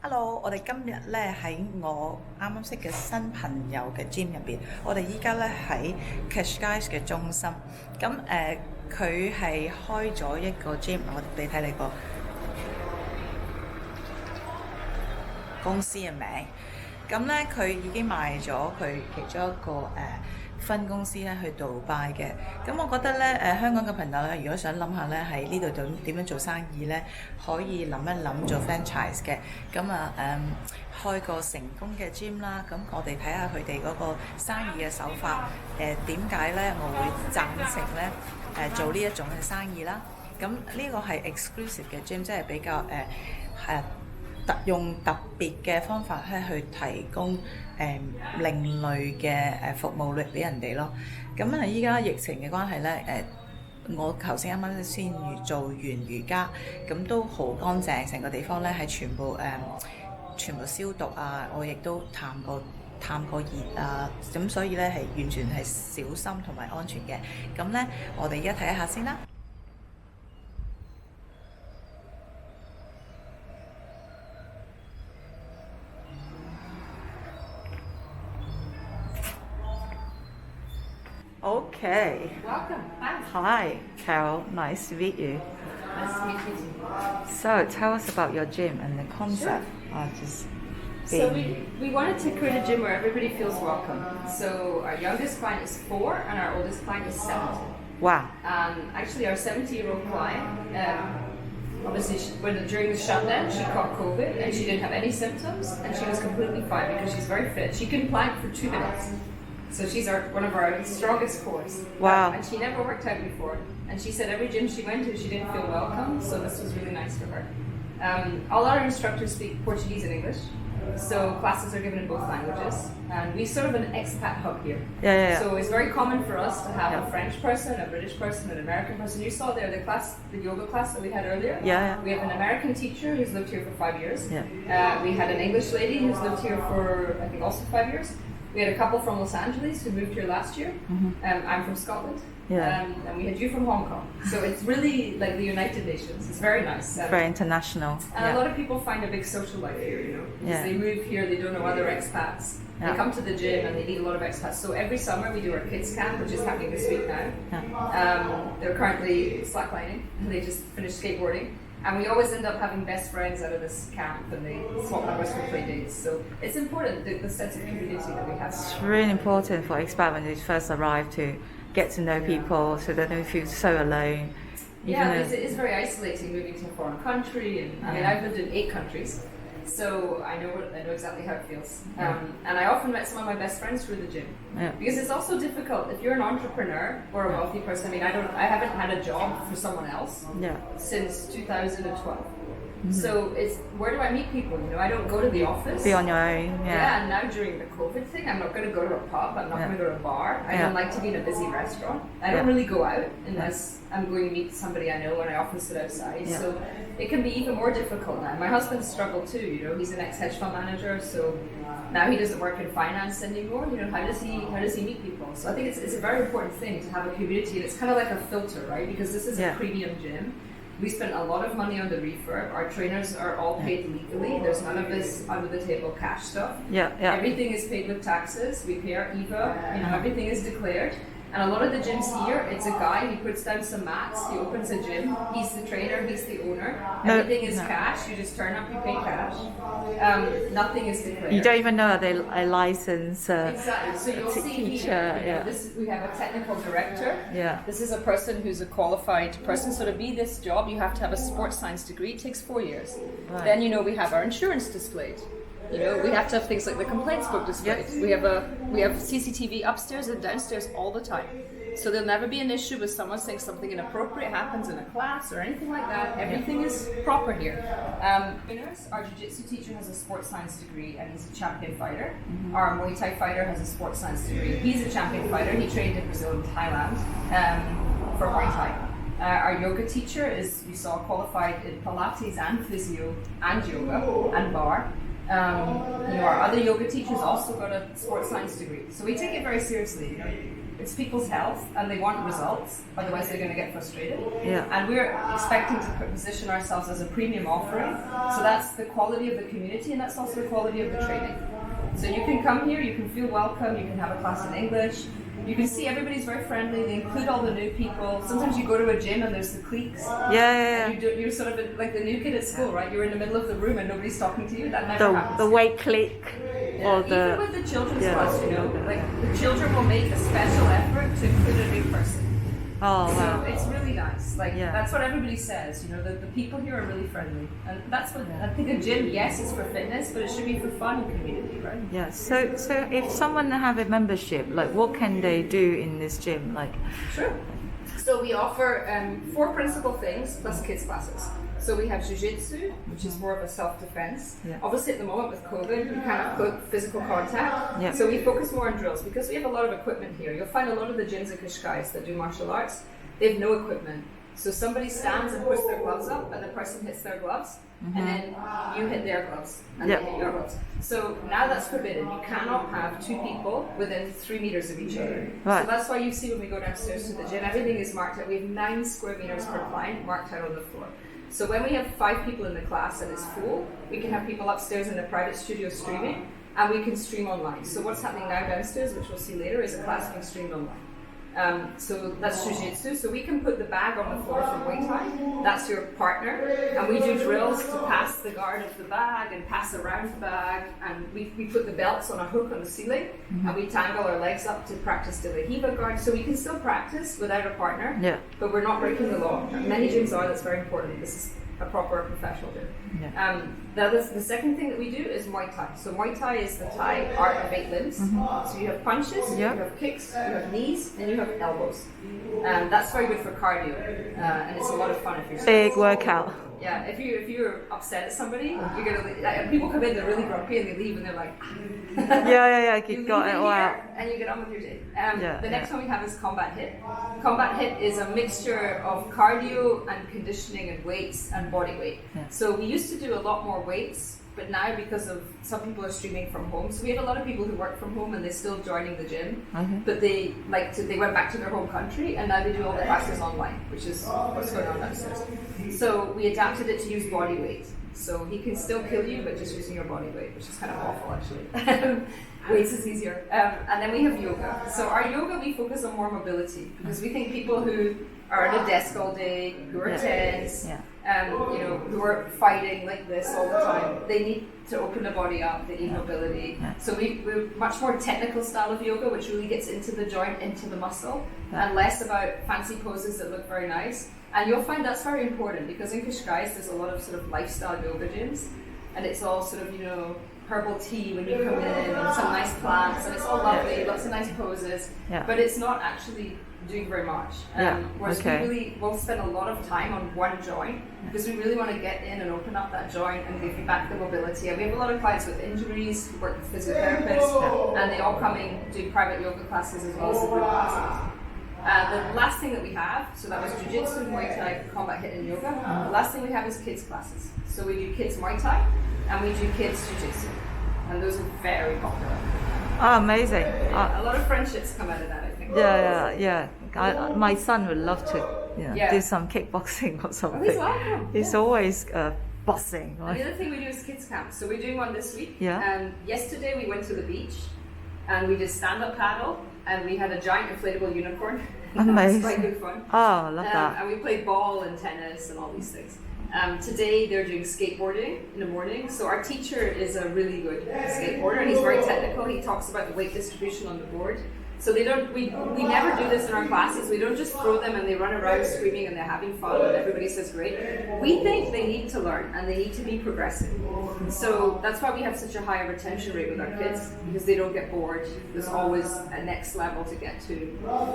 Hello，我哋今日咧喺我啱啱識嘅新朋友嘅 gym 入邊，我哋依家咧喺 Cascais 嘅中心。咁佢係開咗一個 gym，我哋睇你個公司嘅名。咁咧佢已經賣咗佢其中一個分公司咧去杜拜嘅。咁我覺得咧香港嘅朋友咧，如果想諗下咧喺呢度點樣做生意咧，可以諗一諗做 franchise 嘅。咁開個成功嘅 gym 啦。咁我哋睇下佢哋嗰個生意嘅手法。點解咧我會贊成咧做呢一種嘅生意啦？咁呢個係 exclusive 嘅 gym， 即係比較用特別嘅方法咧去提供另類嘅服務率俾人哋咯。咁依家疫情嘅關係咧，我頭先啱啱先做完瑜伽，咁都好乾淨，成個地方咧係全部消毒啊！我亦都探過熱啊，咁所以咧係完全係小心同埋安全嘅。咁咧我哋而家睇一下先啦。Okay. Welcome. Hi. Hi, Carol. Nice to meet you. Nice to meet you too. So, tell us about your gym and the concept. So we wanted to create a gym where everybody feels welcome. So our youngest client is 4 and our oldest client is 70. Wow. Actually, our 70-year-old client, obviously during the shutdown, she caught COVID and she didn't have any symptoms and she was completely fine because she's very fit. She can plank for 2 minutes. So she's one of our strongest cores. Wow. And she never worked out before. And she said every gym she went to, she didn't feel welcome. So this was really nice for her. All our instructors speak Portuguese and English. So classes are given in both languages. And we sort of an expat hub here. Yeah. So it's very common for us to have a French person, a British person, an American person. You saw there the yoga class that we had earlier. Yeah. We have an American teacher who's lived here for 5 years. Yeah. We had an English lady who's lived here for, I think, also 5 years. We had a couple from Los Angeles who moved here last year. I'm from Scotland. Yeah. And we had you from Hong Kong. So it's really like the United Nations. It's very nice. Very international. And a lot of people find a big social life here, you know. Because they move here, they don't know other expats. They come to the gym and they meet a lot of expats. So every summer we do our kids camp, which is happening this week now. They're currently slacklining. They just finished skateboarding. And we always end up having best friends out of this camp and they swap numbers for play dates. So it's important, the sense of community that we have. It's really important for expats when they first arrive to get to know people so that they don't feel so alone. Yeah, it is very isolating moving to a foreign country. And I mean, I've lived in 8 countries. So I know exactly how it feels. And I often met some of my best friends through the gym. Because it's also difficult if you're an entrepreneur or a wealthy person. I mean, I haven't had a job for someone else since 2012. So it's where do I meet people? You know, I don't go to the office. Be on your own. And now during the COVID thing, I'm not going to go to a pub. I'm not going to go to a bar. I don't like to be in a busy restaurant. I don't really go out unless I'm going to meet somebody I know, and I often sit outside. So it can be even more difficult now. My husband's struggled too. You know, he's an ex-hedge fund manager, so now he doesn't work in finance anymore. You know, how does he meet people? So I think it's a very important thing to have a community, and it's kind of like a filter, right? Because this is a premium gym. We spent a lot of money on the refurb. Our trainers are all paid legally. There's none of this under the table cash stuff. Everything is paid with taxes. We pay our IVA. You know, everything is declared. And a lot of the gyms here, it's a guy, he puts down some mats, he opens a gym, he's the trainer, he's the owner. Everything is cash, you just turn up, you pay cash. Nothing is declared. You don't even know they're a licensed exactly. So you'll see here, we have a technical director. This is a person who's a qualified person. So to be this job, you have to have a sports science degree. It takes 4 years. Then, you know, we have our insurance displayed. You know, we have to have things like the complaints book displayed. We have CCTV upstairs and downstairs all the time. So there'll never be an issue with someone saying something inappropriate happens in a class or anything like that. Everything is proper here. Our jiu-jitsu teacher has a sports science degree and he's a champion fighter. Our Muay Thai fighter has a sports science degree. He's a champion fighter. He trained in Brazil and Thailand for Muay Thai. Our yoga teacher is, you saw, qualified in Pilates and physio and yoga and bar. Our other yoga teachers also got a sports science degree. So we take it very seriously. It's people's health and they want results, otherwise they're going to get frustrated. Yeah. And we're expecting to position ourselves as a premium offering. So that's the quality of the community and that's also the quality of the training. So you can come here, you can feel welcome, you can have a class in English. You can see everybody's very friendly. They include all the new people. Sometimes you go to a gym and there's the cliques. Yeah. And you're sort of like the new kid at school, right? You're in the middle of the room and nobody's talking to you. That never happens. The weight clique. Yeah, Or even with the children's class, like the children will make a special effort to include a new person. Oh, wow. So it's really nice. That's what everybody says. The people here are really friendly, and that's what I think. A gym, yes, it's for fitness, but it should be for fun and community, right? Yeah. So if someone have a membership, like what can they do in this gym? Sure. So we offer 4 principal things plus kids classes. So we have jiu-jitsu, which is more of a self-defense. Yeah. Obviously at the moment with COVID, we can't have physical contact. Yeah. So we focus more on drills because we have a lot of equipment here. You'll find a lot of the gyms in Cascais that do martial arts, they have no equipment. So somebody stands and puts their gloves up and the person hits their gloves and then you hit their gloves and they hit your gloves. So now that's forbidden. You cannot have 2 people within 3 meters of each other. Right. So that's why you see when we go downstairs to the gym, everything is marked out. We have 9 square meters per client marked out on the floor. So when we have 5 people in the class and it's full, we can have people upstairs in the private studio streaming, and we can stream online. So what's happening now downstairs, which we'll see later, is a class being streamed online. So that's jiu-jitsu. So we can put the bag on the floor for Muay Thai. That's your partner. And we do drills to pass the guard of the bag and pass around the bag. And we put the belts on a hook on the ceiling. And we tangle our legs up to practice the Lahiva guard. So we can still practice without a partner. Yeah. But we're not breaking the law. Many gyms are. That's very important. This is a proper professional gym. Yeah. The second thing that we do is Muay Thai. So Muay Thai is the Thai art of 8 limbs. So you have punches, you have kicks, you have knees, and you have elbows. That's very good for cardio, and it's a lot of fun if you're Big workout. Yeah, if you're upset at somebody, you're gonna people come in, they're really grumpy, and they leave, and they're like, Yeah. You Got leave it it all here, out. and you get on with your day. Yeah, The next one we have is combat hit. Combat hit is a mixture of cardio and conditioning and weights and body weight. Yeah. So we used to do a lot more weights, but now because of some people are streaming from home, so we have a lot of people who work from home and they're still joining the gym, but they went back to their home country and now they do all the classes online, which is what's going on downstairs. So we adapted it to use body weight. So he can still kill you, but just using your body weight, which is kind of awful actually. Weights is easier. And then we have yoga. So our yoga, we focus on more mobility because we think people who are at a desk all day, who are tense, who are fighting like this all the time, they need to open the body up, they need mobility. So we're much more technical style of yoga, which really gets into the joint, into the muscle, and less about fancy poses that look very nice. And you'll find that's very important because in Cascais there's a lot of sort of lifestyle yoga gyms, and it's all sort of, herbal tea when you come in, and some nice plants, and it's all lovely, lots of nice poses, but it's not actually doing very much. Whereas we'll spend a lot of time on one joint because we really want to get in and open up that joint and give you back the mobility. And we have a lot of clients with injuries who work with physiotherapists, and they all come in do private yoga classes as well as the group classes. The last thing that we have, so that was jiu-jitsu, Muay Thai, combat hit, and yoga. The last thing we have is kids classes. So we do kids Muay Thai and we do kids jiu-jitsu, and those are very popular. Oh, amazing. A lot of friendships come out of that, I think. Yeah. My son would love to do some kickboxing or something. Oh, he's welcome. He's always bossing. And the other thing we do is kids camp. So we're doing one this week. Yeah. Yesterday we went to the beach and we did stand-up paddle, and we had a giant inflatable unicorn. Amazing. It's quite good fun. Oh, I love that. And we played ball and tennis and all these things. Today they're doing skateboarding in the morning. So our teacher is a really good skateboarder, and he's very technical. He talks about the weight distribution on the board. So we never do this in our classes. We don't just throw them and they run around screaming and they're having fun and everybody says great. We think they need to learn and they need to be progressive. So that's why we have such a higher retention rate with our kids, because they don't get bored. There's always a next level to get to.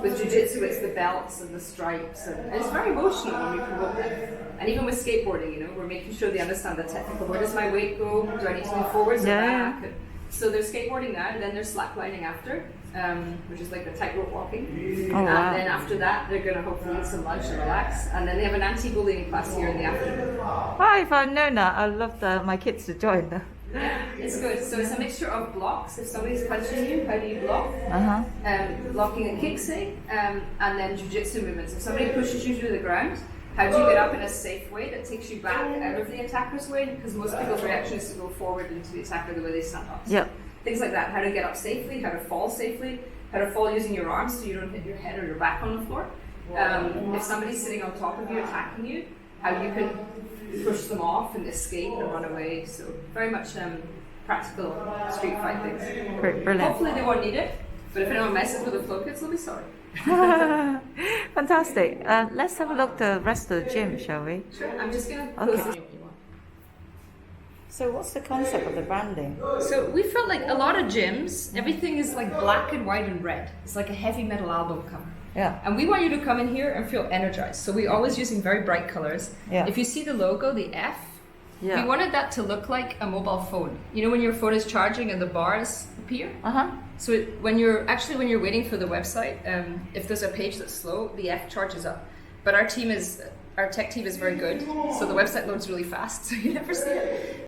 With jiu-jitsu, it's the belts and the stripes, and it's very emotional when we promote them. And even with skateboarding, we're making sure they understand the technical. Where does my weight go? Do I need to move forwards or back? So they're skateboarding now, and then they're slacklining after, which is like the tightrope walking. Oh, wow. And then after that, they're going to hopefully eat some lunch and relax. And then they have an anti-bullying class here in the afternoon. If I'd known that, I'd love my kids to join. Yeah, it's good. So it's a mixture of blocks. If somebody's punching you, how do you block? Blocking a kick, say, and then jiu-jitsu movements. If somebody pushes you to the ground, how do you get up in a safe way that takes you back out of the attacker's way? Because most people's reaction is to go forward into the attacker the way they stand up. So things like that. How to get up safely, how to fall safely, how to fall using your arms so you don't hit your head or your back on the floor. If somebody's sitting on top of you attacking you, how you can push them off and escape and run away. So very much practical street fight things. Brilliant. Hopefully they won't need it, but if anyone messes with the flow kits, they'll be sorry. Fantastic. Let's have a look at the rest of the gym, shall we? Sure, I'm just going to close Okay. the So what's the concept of the branding? So we felt like a lot of gyms, everything is like black and white and red. It's like a heavy metal album cover. Yeah. And we want you to come in here and feel energized. So we always using very bright colors. Yeah. If you see the logo, the F, we wanted that to look like a mobile phone. You know when your phone is charging and the bars appear? So when you're waiting for the website, if there's a page that's slow, the F charges up. But our tech team is very good, so the website loads really fast, so you never see it.